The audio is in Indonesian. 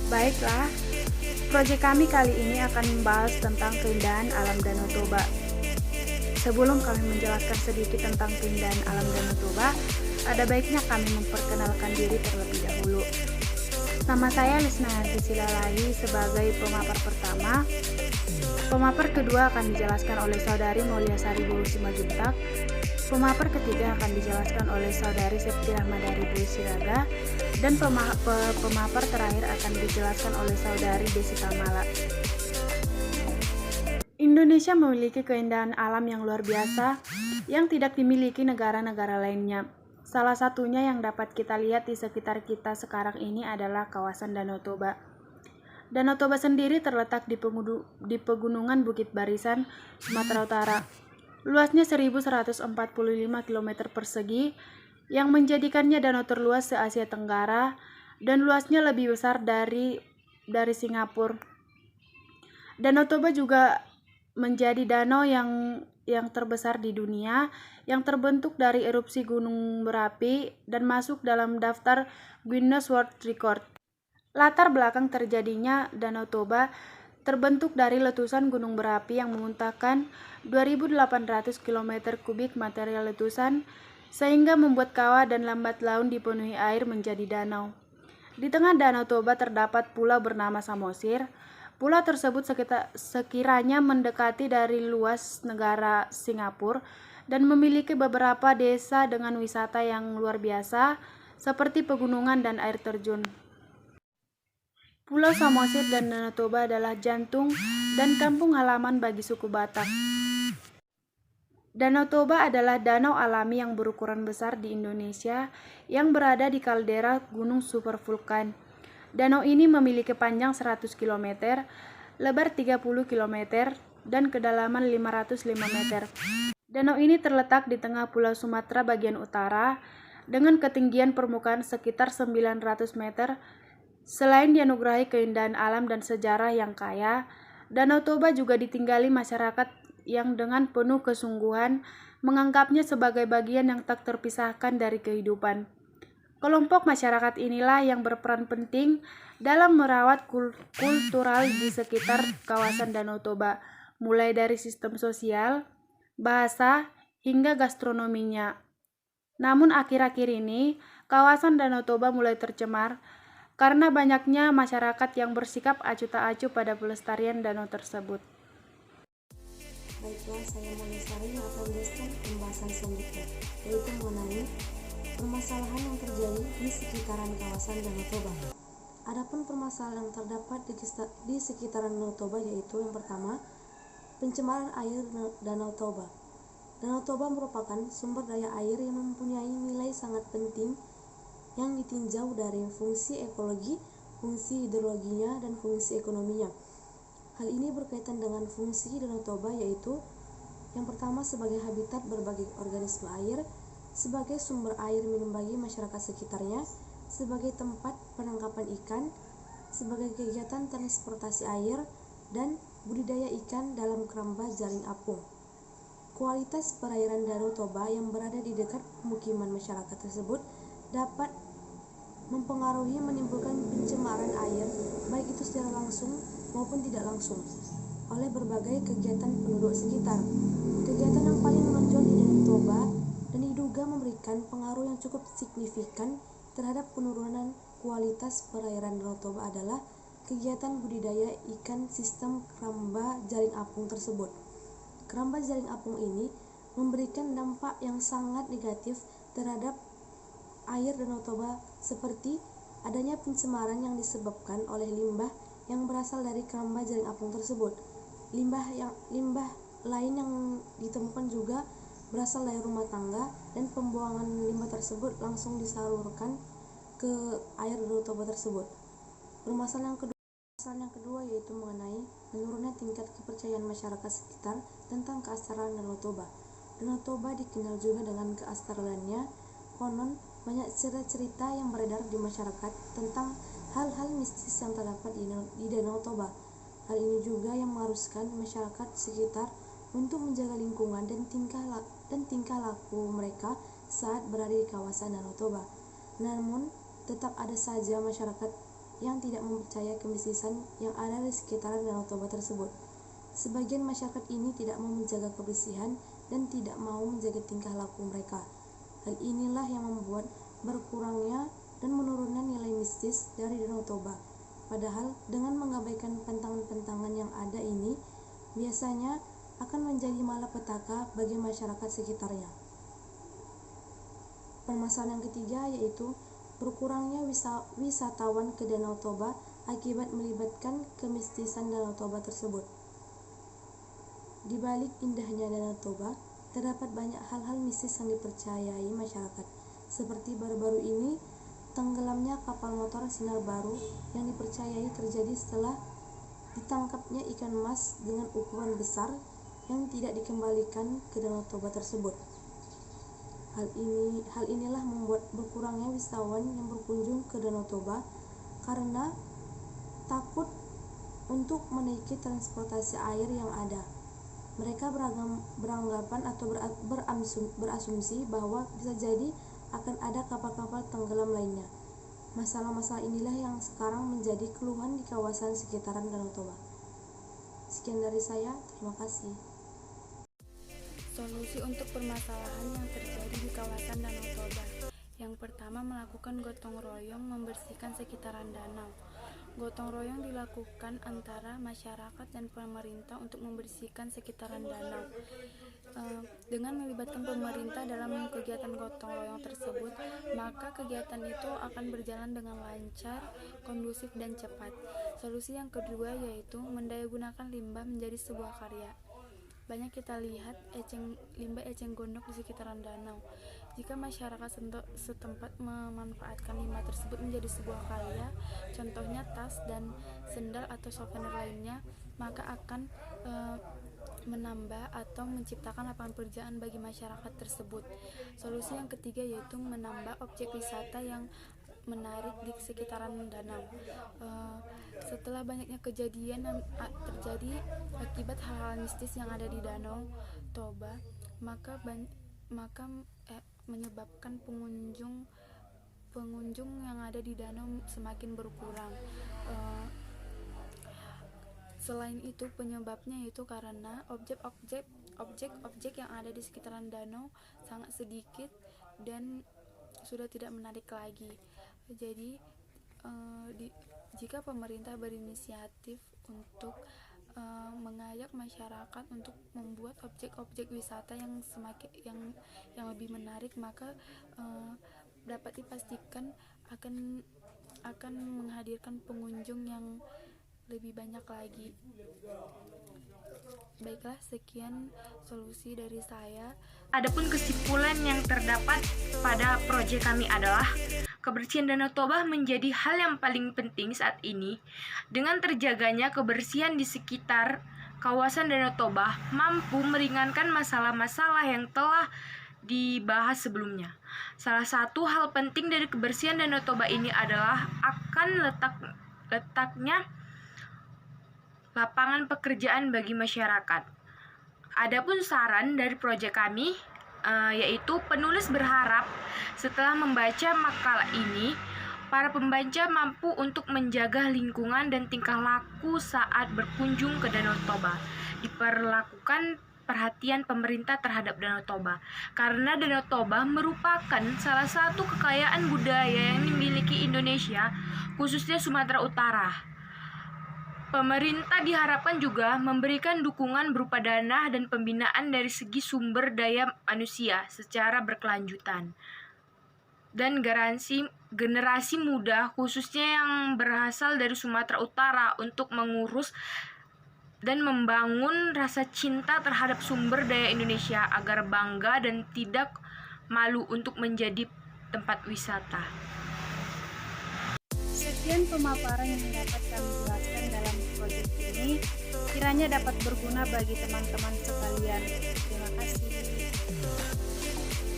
Baiklah, proyek kami kali ini akan membahas tentang keindahan alam Danau Toba. Sebelum kami menjelaskan sedikit tentang keindahan alam Danau Toba, ada baiknya kami memperkenalkan diri terlebih dahulu. Nama saya Lesnarti Silalahi sebagai pemapar pertama. Pemapar kedua akan dijelaskan oleh Saudari Mulyasari Bowo Simajuntak. Pemapar ketiga akan dijelaskan oleh Saudari Septi Rahmadari Bowo Siraga. Dan pemapar terakhir akan dijelaskan oleh Saudari Desi Tamala. Indonesia memiliki keindahan alam yang luar biasa yang tidak dimiliki negara-negara lainnya. Salah satunya yang dapat kita lihat di sekitar kita sekarang ini adalah kawasan Danau Toba. Danau Toba sendiri terletak di pegunungan Bukit Barisan, Sumatera Utara. Luasnya 1.145 km persegi, yang menjadikannya danau terluas se-Asia Tenggara dan luasnya lebih besar dari Singapura. Danau Toba juga menjadi danau yang terbesar di dunia yang terbentuk dari erupsi gunung berapi dan masuk dalam daftar Guinness World Record. Latar belakang terjadinya Danau Toba terbentuk dari letusan gunung berapi yang memuntahkan 2.800 km kubik material letusan sehingga membuat kawah dan lambat laun dipenuhi air menjadi danau. Di tengah Danau Toba terdapat pulau bernama Samosir. Pulau tersebut sekiranya mendekati dari luas negara Singapura dan memiliki beberapa desa dengan wisata yang luar biasa seperti pegunungan dan air terjun. Pulau Samosir dan Danau Toba adalah jantung dan kampung halaman bagi suku Batak. Danau Toba adalah danau alami yang berukuran besar di Indonesia yang berada di kaldera gunung supervulkan. Danau ini memiliki panjang 100 km, lebar 30 km, dan kedalaman 505 meter. Danau ini terletak di tengah Pulau Sumatera bagian utara dengan ketinggian permukaan sekitar 900 meter. Selain dianugerahi keindahan alam dan sejarah yang kaya, Danau Toba juga ditinggali masyarakat yang dengan penuh kesungguhan menganggapnya sebagai bagian yang tak terpisahkan dari kehidupan. Kelompok masyarakat inilah yang berperan penting dalam merawat kultural di sekitar kawasan Danau Toba, mulai dari sistem sosial, bahasa, hingga gastronominya. Namun akhir-akhir ini, kawasan Danau Toba mulai tercemar karena banyaknya masyarakat yang bersikap acuh tak acuh pada pelestarian danau tersebut. Baiklah, saya Mulyasari yang akan menjelaskan pembahasan selanjutnya, yaitu mengenai permasalahan yang terjadi di sekitaran kawasan Danau Toba. Adapun permasalahan yang terdapat di sekitaran Danau Toba yaitu yang pertama, pencemaran air Danau Toba. Danau Toba merupakan sumber daya air yang mempunyai nilai sangat penting yang ditinjau dari fungsi ekologi, fungsi hidrologinya, dan fungsi ekonominya. Hal ini berkaitan dengan fungsi Danau Toba yaitu yang pertama sebagai habitat berbagai organisme air, sebagai sumber air minum bagi masyarakat sekitarnya, sebagai tempat penangkapan ikan, sebagai kegiatan transportasi air, dan budidaya ikan dalam keramba jaring apung. Kualitas perairan Danau Toba yang berada di dekat pemukiman masyarakat tersebut dapat mempengaruhi menimbulkan pencemaran air baik itu secara langsung maupun tidak langsung oleh berbagai kegiatan penduduk sekitar. Kegiatan yang paling menonjol di Danau Toba dan diduga memberikan pengaruh yang cukup signifikan terhadap penurunan kualitas perairan Danau Toba adalah kegiatan budidaya ikan sistem keramba jaring apung tersebut. Keramba jaring apung ini memberikan dampak yang sangat negatif terhadap air Danau Toba seperti adanya pencemaran yang disebabkan oleh limbah yang berasal dari keramba jaring apung tersebut. Limbah lain yang ditemukan juga berasal dari rumah tangga dan pembuangan limbah tersebut langsung disalurkan ke air Danau Toba tersebut. Permasalahan yang kedua yaitu mengenai menurunnya tingkat kepercayaan masyarakat sekitar tentang keasaran Danau Toba. Danau Toba dikenal juga dengan keasarannya. Konon banyak cerita yang beredar di masyarakat tentang hal-hal mistis yang terdapat di Danau Toba. Hal ini juga yang mengharuskan masyarakat sekitar untuk menjaga lingkungan dan tingkah laku mereka saat berada di kawasan Danau Toba. Namun, tetap ada saja masyarakat yang tidak mempercayai kemistisan yang ada di sekitaran Danau Toba tersebut. Sebagian masyarakat ini tidak mau menjaga kebersihan dan tidak mau menjaga tingkah laku mereka. Hal inilah yang membuat berkurangnya dan menurunnya nilai mistis dari Danau Toba. Padahal dengan mengabaikan pantangan-pantangan yang ada ini biasanya akan menjadi malapetaka bagi masyarakat sekitarnya. Permasalahan yang ketiga yaitu berkurangnya wisatawan ke Danau Toba akibat melibatkan kemistisan Danau Toba tersebut. Di balik indahnya Danau Toba, terdapat banyak hal-hal mistis yang dipercayai masyarakat, seperti baru-baru ini tenggelamnya kapal motor Sinar Baru yang dipercayai terjadi setelah ditangkapnya ikan emas dengan ukuran besar yang tidak dikembalikan ke Danau Toba tersebut. Hal inilah membuat berkurangnya wisatawan yang berkunjung ke Danau Toba karena takut untuk menaiki transportasi air yang ada. Mereka beranggapan atau berasumsi bahwa bisa jadi akan ada kapal-kapal tenggelam lainnya. Masalah-masalah inilah yang sekarang menjadi keluhan di kawasan sekitaran Danau Toba. Sekian dari saya, terima kasih. Solusi untuk permasalahan yang terjadi di kawasan Danau Toba. Yang pertama, melakukan gotong royong membersihkan sekitaran danau. Gotong royong dilakukan antara masyarakat dan pemerintah untuk membersihkan sekitaran danau. Dengan melibatkan pemerintah dalam kegiatan gotong royong tersebut, maka kegiatan itu akan berjalan dengan lancar, kondusif, dan cepat. Solusi yang kedua yaitu mendayagunakan limbah menjadi sebuah karya. Banyak kita lihat limbah eceng gondok di sekitaran danau. Jika masyarakat setempat memanfaatkan limbah tersebut menjadi sebuah karya, contohnya tas dan sendal atau souvenir lainnya, maka akan menambah atau menciptakan lapangan pekerjaan bagi masyarakat tersebut. Solusi yang ketiga yaitu menambah objek wisata yang menarik di sekitaran danau. Setelah banyaknya kejadian yang terjadi akibat hal-hal mistis yang ada di Danau Toba, maka menyebabkan pengunjung yang ada di danau semakin berkurang. Selain itu, penyebabnya itu karena objek yang ada di sekitaran danau sangat sedikit dan sudah tidak menarik lagi. Jadi jika pemerintah berinisiatif untuk mengajak masyarakat untuk membuat objek-objek wisata yang lebih menarik, maka dapat dipastikan akan menghadirkan pengunjung yang lebih banyak lagi. Baiklah, sekian solusi dari saya. Adapun kesimpulan yang terdapat pada proyek kami adalah kebersihan Danau Toba menjadi hal yang paling penting saat ini. Dengan terjaganya kebersihan di sekitar kawasan Danau Toba mampu meringankan masalah-masalah yang telah dibahas sebelumnya. Salah satu hal penting dari kebersihan Danau Toba ini adalah akan letaknya lapangan pekerjaan bagi masyarakat. Adapun saran dari proyek kami yaitu penulis berharap setelah membaca makalah ini, para pembaca mampu untuk menjaga lingkungan dan tingkah laku saat berkunjung ke Danau Toba. Diperlakukan perhatian pemerintah terhadap Danau Toba, karena Danau Toba merupakan salah satu kekayaan budaya yang dimiliki Indonesia, khususnya Sumatera Utara. Pemerintah diharapkan juga memberikan dukungan berupa dana dan pembinaan dari segi sumber daya manusia secara berkelanjutan. Dan generasi muda khususnya yang berasal dari Sumatera Utara untuk mengurus dan membangun rasa cinta terhadap sumber daya Indonesia agar bangga dan tidak malu untuk menjadi tempat wisata. Sekian pemaparan yang dapat kami jelaskan dalam proyek ini, kiranya dapat berguna bagi teman-teman sekalian. Terima kasih.